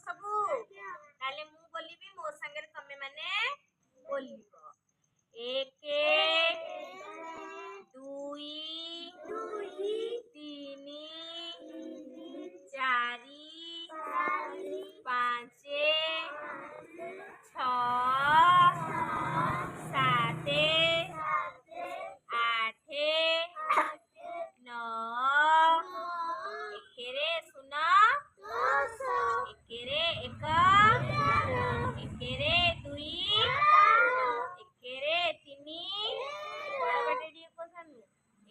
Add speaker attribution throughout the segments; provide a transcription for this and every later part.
Speaker 1: सबू ताले मु बोलिबी मो संगे तमे माने बोलिबो 1 2 3 4 5 6 7 8 9 एकेरे सुना एकेरे 1 एकेरे 2 एकेरे 3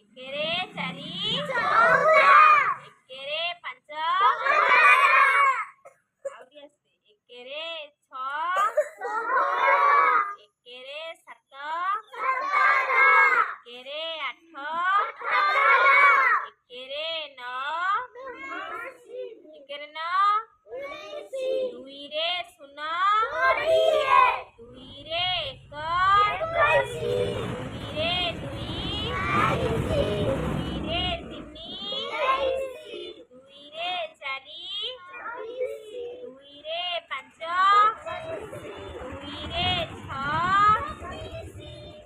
Speaker 1: एकेरे 4 एकेरे 5 एकेरे 6 एकेरे 7 एकेरे 8 एकेरे 9 एकेरे 9 2 रे सुना 2 रे 1 2 रे 2 2 रे 3 2 रे 4 2 रे 5 2 रे 6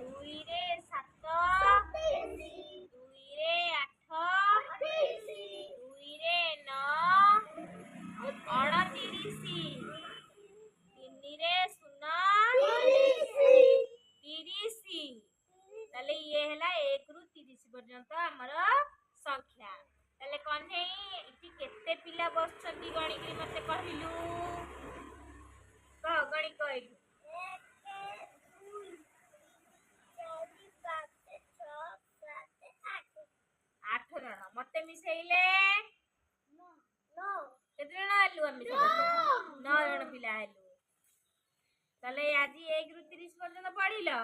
Speaker 1: 2 रे 7 2 रे 8 2 रे 9 29 3 रे सुना 30 ताले ये हला 1 रु 30 पर्यंत हमर संख्या ताले कन्हे इति केते पिला बसछंती गणी के मते कहिलु कह गणी कहिलु 8 जण मते मिसेइले केते जण आलु हम 9 जण पिला आलु ताले आज 1 रु 30 पर्यंत पढिलो।